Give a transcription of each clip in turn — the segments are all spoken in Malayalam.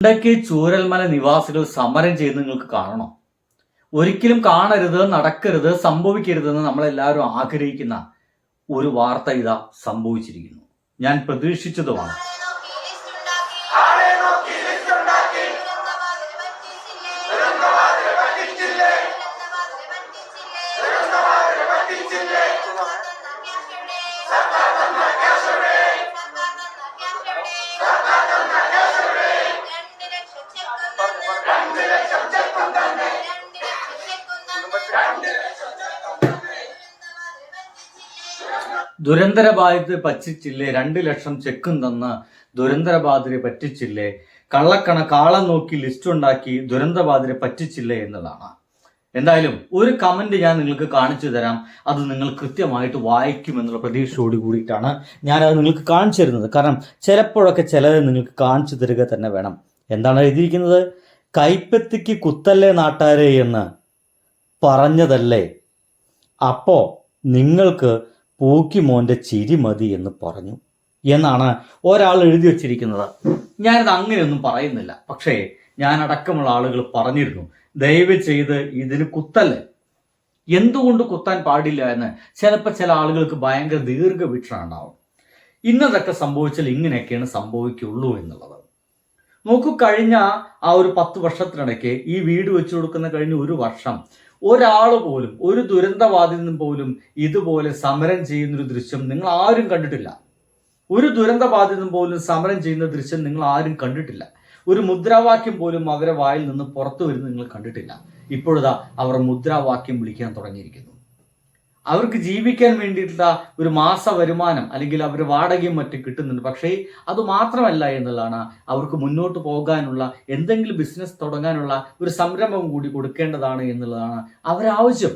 ഇടയ്ക്ക് ചൂരൽമല നിവാസികൾ സമരം ചെയ്ത് നിങ്ങൾക്ക് കാണണോ? ഒരിക്കലും കാണരുത്, നടക്കരുത്, സംഭവിക്കരുതെന്ന് നമ്മളെല്ലാവരും ആഗ്രഹിക്കുന്ന ഒരു വാർത്ത ഇതാ സംഭവിച്ചിരിക്കുന്നു. ഞാൻ പ്രതീക്ഷിച്ചതുമാണ്. ദുരന്തരബാധിതരെ പറ്റിച്ചില്ലേ, 2 ലക്ഷം ചെക്കും തന്ന് ദുരന്തരബാധിതരെ പറ്റിച്ചില്ലേ, കാളം നോക്കി ലിസ്റ്റ് ഉണ്ടാക്കി ദുരന്തബാധിതരെ പറ്റിച്ചില്ലേ എന്നതാണ്. എന്തായാലും ഒരു കമന്റ് ഞാൻ നിങ്ങൾക്ക് കാണിച്ചു തരാം. അത് നിങ്ങൾ കൃത്യമായിട്ട് വായിക്കുമെന്നുള്ള പ്രതീക്ഷയോട് കൂടിയിട്ടാണ് ഞാനത് നിങ്ങൾക്ക് കാണിച്ചു തരുന്നത്. കാരണം ചിലപ്പോഴൊക്കെ ചിലത് നിങ്ങൾക്ക് കാണിച്ചു തരിക തന്നെ വേണം. എന്താണ് എഴുതിയിരിക്കുന്നത്? കൈപ്പത്തിക്ക് കുത്തല്ലേ നാട്ടാരെ എന്ന് പറഞ്ഞതല്ലേ, അപ്പോ നിങ്ങൾക്ക് പൂക്കിമോന്റെ ചിരി മതി എന്ന് പറഞ്ഞു എന്നാണ് ഒരാൾ എഴുതി വച്ചിരിക്കുന്നത്. ഞാനിത് അങ്ങനെയൊന്നും പറയുന്നില്ല. പക്ഷേ ഞാൻ അടക്കമുള്ള ആളുകൾ പറഞ്ഞിരുന്നു, ദയവ് ചെയ്ത് ഇതിന് കുത്തല്ലേ, എന്തുകൊണ്ട് കുത്താൻ പാടില്ല എന്ന്. ചിലപ്പോൾ ചില ആളുകൾക്ക് ഭയങ്കര ദീർഘവീക്ഷണം ഉണ്ടാവും. ഇന്നതൊക്കെ സംഭവിച്ചാൽ ഇങ്ങനെയൊക്കെയാണ് സംഭവിക്കുള്ളൂ എന്നുള്ളത്. നോക്കൂ, കഴിഞ്ഞ ആ ഒരു 10 വർഷത്തിനിടയ്ക്ക് ഈ വീട് വെച്ചു കൊടുക്കുന്ന കഴിഞ്ഞ 1 വർഷം ഒരാൾ പോലും, ഒരു ദുരന്തബാധിതനും പോലും ഇതുപോലെ സമരം ചെയ്യുന്നൊരു ദൃശ്യം നിങ്ങൾ ആരും കണ്ടിട്ടില്ല. ഒരു ദുരന്തബാധിതനും പോലും സമരം ചെയ്യുന്ന ദൃശ്യം നിങ്ങൾ ആരും കണ്ടിട്ടില്ല. ഒരു മുദ്രാവാക്യം പോലും അവരെ വായിൽ നിന്ന് പുറത്തു വരുന്നത് നിങ്ങൾ കണ്ടിട്ടില്ല. ഇപ്പോഴതാ അവർ മുദ്രാവാക്യം വിളിക്കാൻ തുടങ്ങിയിരിക്കുന്നു. അവർക്ക് ജീവിക്കാൻ വേണ്ടിയിട്ടുള്ള ഒരു മാസ വരുമാനം അല്ലെങ്കിൽ അവർ വാടകയും മറ്റും കിട്ടുന്നുണ്ട്. പക്ഷേ അത് മാത്രമല്ല എന്നുള്ളതാണ്, അവർക്ക് മുന്നോട്ട് പോകാനുള്ള എന്തെങ്കിലും ബിസിനസ് തുടങ്ങാനുള്ള ഒരു സംരംഭം കൂടി കൊടുക്കേണ്ടതാണ് എന്നുള്ളതാണ് അവരാവശ്യം.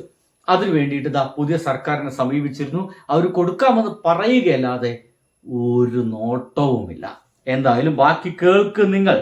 അതിനു വേണ്ടിയിട്ട് പുതിയ സർക്കാരിനെ സമീപിച്ചിരുന്നു. അവർ കൊടുക്കാമെന്ന് പറയുകയല്ലാതെ ഒരു നോട്ടവുമില്ല. എന്തായാലും ബാക്കി കേൾക്ക് നിങ്ങൾ.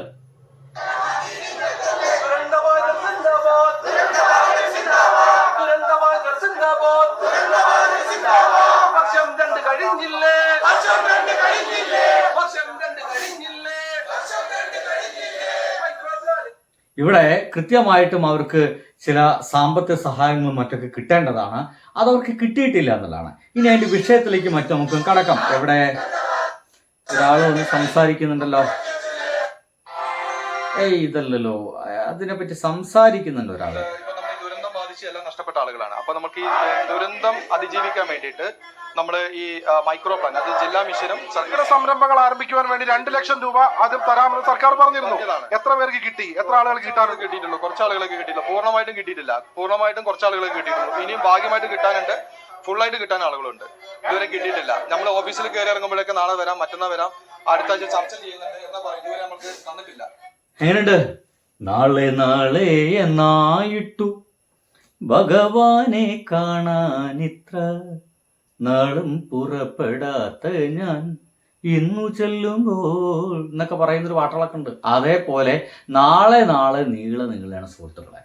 ഇവിടെ കൃത്യമായിട്ടും അവർക്ക് ചില സാമ്പത്തിക സഹായങ്ങളും മറ്റൊക്കെ കിട്ടേണ്ടതാണ്. അതവർക്ക് കിട്ടിയിട്ടില്ല എന്നുള്ളതാണ്. ഇനി അതിന്റെ വിഷയത്തിലേക്ക് നമുക്ക് കടക്കാം. എവിടെ ഒരാളൊന്ന് സംസാരിക്കുന്നുണ്ടല്ലോ. ഇതല്ലല്ലോ, അതിനെപ്പറ്റി സംസാരിക്കുന്നുണ്ട് ഒരാള്. ദുരന്തം ബാധിച്ച് എല്ലാം നഷ്ടപ്പെട്ട ആളുകളാണ്. അപ്പൊ നമുക്ക് ഈ ദുരന്തം അതിജീവിക്കാൻ വേണ്ടിയിട്ട് നമ്മൾ ഈ മൈക്രോ പ്ലാൻ, അത് ജില്ലാ മിഷനും സർക്കാർ സംരംഭങ്ങൾ ആരംഭിക്കുവാൻ വേണ്ടി 2 ലക്ഷം രൂപ ആദ്യം തരാമെന്ന് സർക്കാർ പറഞ്ഞിരുന്നു. എത്ര പേർക്ക് കിട്ടി? എത്ര ആളുകൾക്ക് കിട്ടിയിട്ടുള്ളൂ? കുറച്ച് ആളുകൾക്ക് കിട്ടിയില്ല. പൂർണ്ണമായിട്ടും കിട്ടിയിട്ടില്ല. പൂർണ്ണമായിട്ടും കുറച്ച് ആളുകൾക്ക് കിട്ടിയിട്ടുള്ളൂ. ഇനിയും ഭാഗ്യമായിട്ട് കിട്ടാനുണ്ട്. ഫുള്ളായിട്ട് കിട്ടാൻ ആളുകളുണ്ട്. ഇതുവരെ കിട്ടിയിട്ടില്ല. നമ്മൾ ഓഫീസിൽ കയറി ഇറങ്ങുമ്പോഴേക്ക് നാളെ വരാം, മറ്റന്നാൾ വരാം, അടുത്ത ആഴ്ച ചർച്ച ചെയ്യുന്നുണ്ട് എന്നാ പറയും. ഇതുവരെ നമുക്ക് തന്നിട്ടില്ല. എങ്ങനെയുണ്ട്? നാളെ നാളെ എന്നായിട്ടു ഭഗവാനെ കാണാനിത്ര നാളും പുറപ്പെടാത്ത ഞാൻ ഇന്നു ചെല്ലുമ്പോൾ എന്നൊക്കെ പറയുന്നൊരു പാട്ടുകളൊക്കെ ഉണ്ട്. അതേപോലെ നാളെ നീളെയാണ് സുഹൃത്തുക്കളെ.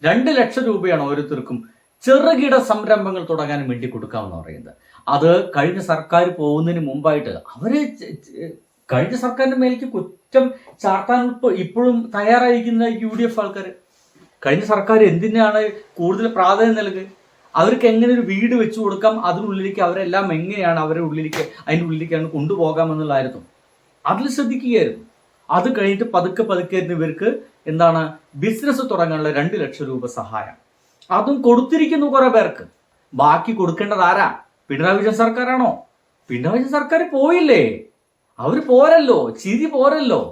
2 ലക്ഷം രൂപയാണ് ഓരോരുത്തർക്കും ചെറുകിട സംരംഭങ്ങൾ തുടങ്ങാൻ വേണ്ടി കൊടുക്കാമെന്ന് പറയുന്നത്. അത് കഴിഞ്ഞ സർക്കാർ പോകുന്നതിന് മുമ്പായിട്ട് അവര് കഴിഞ്ഞ സർക്കാരിന്റെ മേലേക്ക് കുറ്റം ചാർത്താൻ ഇപ്പോഴും തയ്യാറായിരിക്കുന്ന UDF ആൾക്കാർ. കഴിഞ്ഞ സർക്കാർ എന്തിനാണ് കൂടുതൽ പ്രാധാന്യം നൽകുക? അവർക്ക് എങ്ങനെ ഒരു വീട് വെച്ചു കൊടുക്കാം, അതിനുള്ളിലേക്ക് അവരെല്ലാം എങ്ങനെയാണ് അതിൻ്റെ ഉള്ളിലേക്കാണ് കൊണ്ടുപോകാമെന്നുള്ളതായിരുന്നു. അതിൽ ശ്രദ്ധിക്കുകയായിരുന്നു. അത് കഴിഞ്ഞിട്ട് പതുക്കെ ഇവർക്ക് എന്താണ് ബിസിനസ് തുടങ്ങാനുള്ള 2 ലക്ഷം രൂപ സഹായം അതും കൊടുത്തിരിക്കുന്നു കുറെ പേർക്ക്. ബാക്കി കൊടുക്കേണ്ടത് ആരാ? പിണറായി വിജയൻ സർക്കാരാണോ? പിണറായി വിജയൻ സർക്കാർ പോയില്ലേ, അവർ പോരല്ലോ, ചിരി പോരല്ലോ,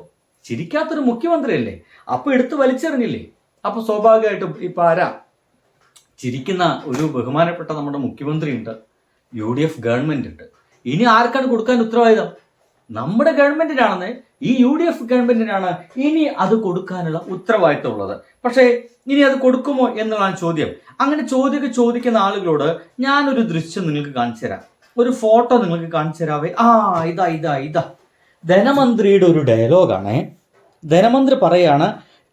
ചിരിക്കാത്തൊരു മുഖ്യമന്ത്രിയല്ലേ, അപ്പൊ എടുത്ത് വലിച്ചെറിഞ്ഞില്ലേ. അപ്പൊ സ്വാഭാവികമായിട്ടും ഇപ്പൊ ആരാ ചിരിക്കുന്ന? ഒരു ബഹുമാനപ്പെട്ട നമ്മുടെ മുഖ്യമന്ത്രി ഉണ്ട്, UDF ഗവൺമെന്റ് ഉണ്ട്. ഇനി ആർക്കാണ് കൊടുക്കാൻ ഉത്തരവാദിത്തം? നമ്മുടെ ഗവൺമെന്റിനാണെന്ന്, ഈ UDF ഗവൺമെന്റിനാണ് ഇനി അത് കൊടുക്കാനുള്ള ഉത്തരവാദിത്തം ഉള്ളത്. പക്ഷേ ഇനി അത് കൊടുക്കുമോ എന്നുള്ളതാണ് ചോദ്യം. അങ്ങനെ ചോദിക്കുന്ന ആളുകളോട് ഞാനൊരു ദൃശ്യം നിങ്ങൾക്ക് കാണിച്ചു തരാം, ഒരു ഫോട്ടോ നിങ്ങൾക്ക് കാണിച്ചു തരാവേ. ഇതാ ധനമന്ത്രിയുടെ ഒരു ഡയലോഗാണേ. ധനമന്ത്രി പറയാണ്,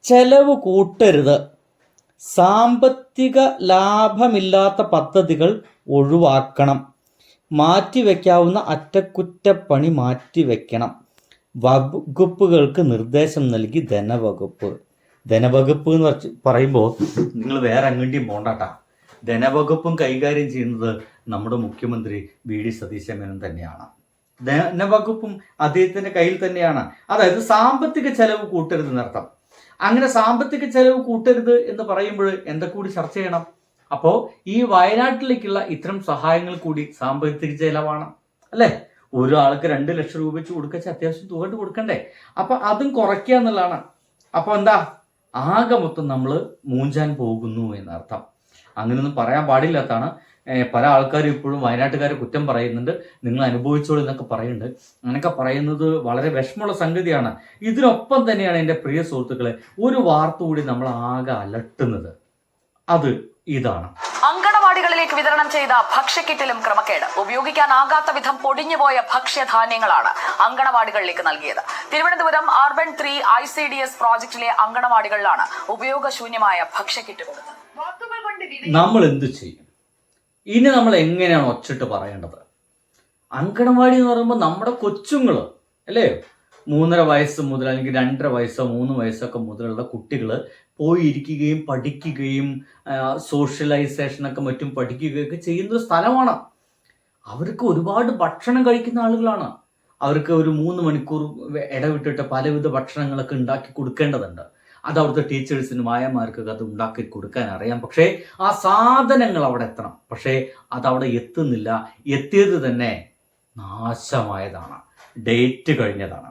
ചെലവ് കൂട്ടരുത്, സാമ്പത്തിക ലാഭമില്ലാത്ത പദ്ധതികൾ ഒഴിവാക്കണം, മാറ്റിവെക്കാവുന്ന അറ്റകുറ്റപ്പണി മാറ്റിവെക്കണം, വകുപ്പുകൾക്ക് നിർദ്ദേശം നൽകി ധനവകുപ്പ്. ധനവകുപ്പ് എന്ന് പറയുമ്പോൾ നിങ്ങൾ വേറെ അങ്ങോട്ടും പോണ്ടാട്ടാ. ധനവകുപ്പും കൈകാര്യം ചെയ്യുന്നത് നമ്മുടെ മുഖ്യമന്ത്രി വി ഡി സതീശൻ തന്നെയാണ്. ധനവകുപ്പും അദ്ദേഹത്തിന്റെ കയ്യിൽ തന്നെയാണ്. അതായത് സാമ്പത്തിക ചെലവ് കൂട്ടരുത് എന്നർത്ഥം. അങ്ങനെ സാമ്പത്തിക ചെലവ് കൂട്ടരുത് എന്ന് പറയുമ്പോൾ എന്തൊക്കെ കൂടി ചർച്ച ചെയ്യണം? അപ്പോൾ ഈ വയനാട്ടിലേക്കുള്ള ഇത്തരം സഹായങ്ങൾ കൂടി സാമ്പത്തിക ചെലവാണ് അല്ലേ? ഒരാൾക്ക് 2 ലക്ഷം രൂപ വെച്ച് കൊടുക്കച്ച അത്യാവശ്യം തുക കൊടുക്കണ്ടേ? അപ്പൊ അതും കുറയ്ക്കുക എന്നുള്ളതാണ്. അപ്പൊ എന്താ, ആകെ മൊത്തം നമ്മൾ മൂഞ്ചാൻ പോകുന്നു എന്നർത്ഥം. അങ്ങനെയൊന്നും പറയാൻ പാടില്ലാത്താണ്. പല ആൾക്കാരും ഇപ്പോഴും വയനാട്ടുകാരെ കുറ്റം പറയുന്നുണ്ട്, നിങ്ങൾ അനുഭവിച്ചോളൂ എന്നൊക്കെ പറയുന്നുണ്ട്. അങ്ങനെയൊക്കെ പറയുന്നത് വളരെ വിഷമമുള്ള സംഗതിയാണ്. ഇതിനൊപ്പം തന്നെയാണ് എൻ്റെ പ്രിയ സുഹൃത്തുക്കളെ ഒരു വാർത്ത കൂടി നമ്മൾ ആകെ അലട്ടുന്നത്. അത് ഇതാണ്. അങ്കണവാടികളിലേക്ക് വിതരണം ചെയ്ത ഭക്ഷ്യക്കിറ്റിലും ക്രമക്കേട്. ഉപയോഗിക്കാനാകാത്ത വിധം പൊടിഞ്ഞുപോയ ഭക്ഷ്യധാന്യങ്ങളാണ് അങ്കണവാടികളിലേക്ക് നൽകിയത്. തിരുവനന്തപുരം അർബൻ 3 ICDS പ്രോജക്റ്റിലെ അങ്കണവാടികളിലാണ് ഉപയോഗശൂന്യമായ ഭക്ഷ്യക്കിറ്റ് കൊടുത്തത്. നമ്മൾ എന്ത് ചെയ്യും ഇനി? നമ്മൾ എങ്ങനെയാണ് ഒച്ചിട്ട് പറയേണ്ടത്? അങ്കണവാടി എന്ന് പറയുമ്പോൾ നമ്മുടെ കൊച്ചുങ്ങള് അല്ലേ, 3.5 വയസ്സ് മുതൽ അല്ലെങ്കിൽ 2.5 വയസ്സോ 3 വയസ്സൊക്കെ മുതലുള്ള കുട്ടികൾ പോയിരിക്കുകയും പഠിക്കുകയും സോഷ്യലൈസേഷനൊക്കെ മറ്റും പഠിക്കുകയൊക്കെ ചെയ്യുന്ന ഒരു സ്ഥലമാണ്. അവർക്ക് ഒരുപാട് ഭക്ഷണം കഴിക്കുന്ന ആളുകളാണ്. അവർക്ക് ഒരു 3 മണിക്കൂർ ഇടവിട്ടിട്ട് പലവിധ ഭക്ഷണങ്ങളൊക്കെ ഉണ്ടാക്കി കൊടുക്കേണ്ടതുണ്ട്. അത് അവിടുത്തെ ടീച്ചേഴ്സിനും ആയമാർക്കൊക്കെ അത് ഉണ്ടാക്കി കൊടുക്കാൻ അറിയാം. പക്ഷേ ആ സാധനങ്ങൾ അവിടെ എത്തണം. പക്ഷേ അതവിടെ എത്തുന്നില്ല. എത്തിയത് തന്നെ നാശമായതാണ്, ഡേറ്റ് കഴിഞ്ഞതാണ്.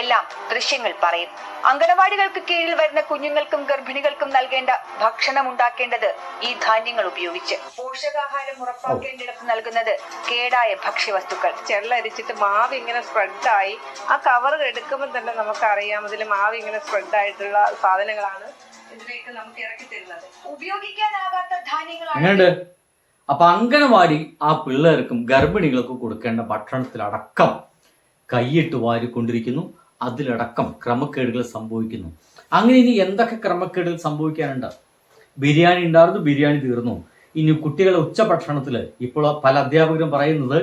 എല്ലാം ദൃശ്യങ്ങൾ പറയും. അംഗനവാടികൾക്ക് കീഴിൽ വരുന്ന കുഞ്ഞുങ്ങൾക്കും ഗർഭിണികൾക്കും നൽകേണ്ട ഭക്ഷണം ഉണ്ടാക്കേണ്ടത് ഈ ധാന്യങ്ങൾ ഉപയോഗിച്ച്. പോഷകാഹാരം ഉറപ്പാക്കേണ്ടിടത്ത് നൽകുന്നത് കേടായ ഭക്ഷ്യവസ്തുക്കൾ. ചെള്ളരിച്ചിട്ട് മാവ് ഇങ്ങനെ സ്പ്രെഡായി ആ കവർ എടുക്കുമ്പോൾ തന്നെ നമുക്കറിയാം അതിൽ മാവ് ഇങ്ങനെ സ്പ്രെഡായിട്ടുള്ള സാധനങ്ങളാണ് ഇതിലേക്ക് നമുക്ക് ഇറക്കി തരുന്നത്. ഉപയോഗിക്കാനാകാത്ത ധാന്യങ്ങളാണ്. എങ്ങനെയുണ്ട്? അപ്പൊ അങ്കണവാടി ആ പിള്ളേർക്കും ഗർഭിണികൾക്കും കൊടുക്കേണ്ട ഭക്ഷണത്തിലടക്കം കൈയിട്ട് വാരിക്കൊണ്ടിരിക്കുന്നു. അതിലടക്കം ക്രമക്കേടുകൾ സംഭവിക്കുന്നു. അങ്ങനെ ഇനി എന്തൊക്കെ ക്രമക്കേടുകൾ സംഭവിക്കാനുണ്ട്? ബിരിയാണി ഉണ്ടായിരുന്നു, ബിരിയാണി തീർന്നു. ഇനി കുട്ടികളുടെ ഉച്ചഭക്ഷണത്തിൽ ഇപ്പോൾ പല അധ്യാപകരും പറയുന്നത്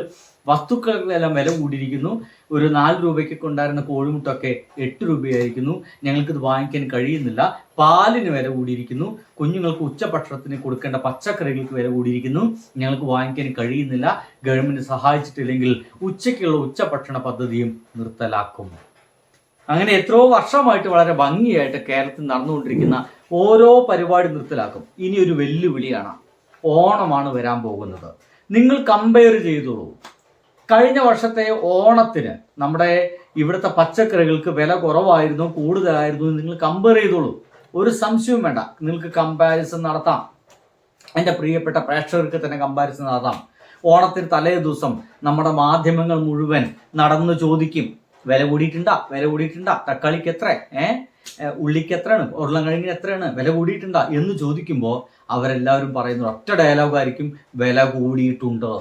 വസ്തുക്കളെല്ലാം വില കൂടിയിരിക്കുന്നു. ഒരു 4 രൂപയ്ക്കൊക്കെ ഉണ്ടായിരുന്ന കോഴിമുട്ടൊക്കെ 8 രൂപയായിരിക്കുന്നു. ഞങ്ങൾക്കിത് വാങ്ങിക്കാൻ കഴിയുന്നില്ല. പാലിന് വില കൂടിയിരിക്കുന്നു. കുഞ്ഞുങ്ങൾക്ക് ഉച്ചഭക്ഷണത്തിന് കൊടുക്കേണ്ട പച്ചക്കറികൾക്ക് വില കൂടിയിരിക്കുന്നു. ഞങ്ങൾക്ക് വാങ്ങിക്കാൻ കഴിയുന്നില്ല. ഗവൺമെന്റ് സഹായിച്ചിട്ടില്ലെങ്കിൽ ഉച്ചയ്ക്കുള്ള ഉച്ചഭക്ഷണ പദ്ധതിയും നിർത്തലാക്കും. അങ്ങനെ എത്രയോ വർഷമായിട്ട് വളരെ ഭംഗിയായിട്ട് കേരളത്തിൽ നടന്നുകൊണ്ടിരിക്കുന്ന ഓരോ പരിപാടി നിർത്തലാക്കും. ഇനി ഒരു വെല്ലുവിളിയാണ്. ഓണമാണ് വരാൻ പോകുന്നത്. നിങ്ങൾ കമ്പയർ ചെയ്തോളൂ. കഴിഞ്ഞ വർഷത്തെ ഓണത്തിന് നമ്മുടെ ഇവിടുത്തെ പച്ചക്കറികൾക്ക് വില കുറവായിരുന്നു കൂടുതലായിരുന്നു നിങ്ങൾ കമ്പയർ ചെയ്തോളൂ. ഒരു സംശയവും വേണ്ട, നിങ്ങൾക്ക് കമ്പാരിസൺ നടത്താം. എൻ്റെ പ്രിയപ്പെട്ട പ്രേക്ഷകർക്ക് തന്നെ കമ്പാരിസൺ നടത്താം. ഓണത്തിന് തലേ ദിവസം നമ്മുടെ മാധ്യമങ്ങൾ മുഴുവൻ നടന്ന് ചോദിക്കും, വില കൂടിയിട്ടുണ്ടാ, വില കൂടിയിട്ടുണ്ടാ, തക്കാളിക്ക് എത്ര, ഉള്ളിക്ക് എത്രയാണ്, ഉരുളൻകിഴങ്ങിന് എത്രയാണ്, വില കൂടിയിട്ടുണ്ടാ എന്ന് ചോദിക്കുമ്പോൾ അവരെല്ലാവരും പറയുന്നത് ഒറ്റ ഡയലോഗായിരിക്കും, വില കൂടിയിട്ടുണ്ട്,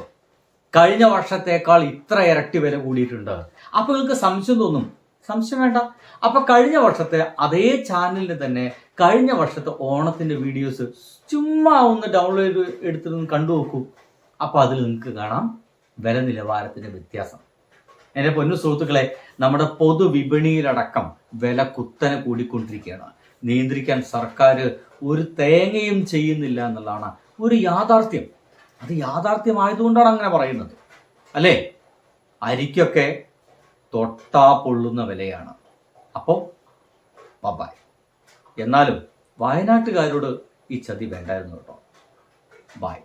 കഴിഞ്ഞ വർഷത്തേക്കാൾ ഇത്ര ഇരട്ടി വില കൂടിയിട്ടുണ്ട്. അപ്പൊ നിങ്ങൾക്ക് സംശയം തോന്നും. സംശയം വേണ്ട. അപ്പൊ കഴിഞ്ഞ വർഷത്തെ അതേ ചാനലിന് തന്നെ കഴിഞ്ഞ വർഷത്തെ ഓണത്തിന്റെ വീഡിയോസ് ചുമ്മാ ഒന്ന് ഡൗൺലോഡ് എടുത്തിട്ട് കണ്ടു നോക്കൂ. അപ്പൊ അതിൽ നിങ്ങൾക്ക് കാണാം വില നിലവാരത്തിന്റെ വ്യത്യാസം. എൻ്റെ പൊന്നു സുഹൃത്തുക്കളെ, നമ്മുടെ പൊതുവിപണിയിലടക്കം വില കുത്തനെ കൂടിക്കൊണ്ടിരിക്കുകയാണ്. നിയന്ത്രിക്കാൻ സർക്കാർ ഒരു തേങ്ങയും ചെയ്യുന്നില്ല എന്നുള്ളതാണ് ഒരു യാഥാർത്ഥ്യം. അത് യാഥാർത്ഥ്യമായതുകൊണ്ടാണ് അങ്ങനെ പറയുന്നത് അല്ലേ? അരിക്കൊക്കെ തൊട്ടാ പൊള്ളുന്ന വിലയാണ്. അപ്പോൾ ബൈ. എന്നാലും വയനാട്ടുകാരോട് ഈ ചതി വേണ്ടായിരുന്നു കേട്ടോ. ബൈ.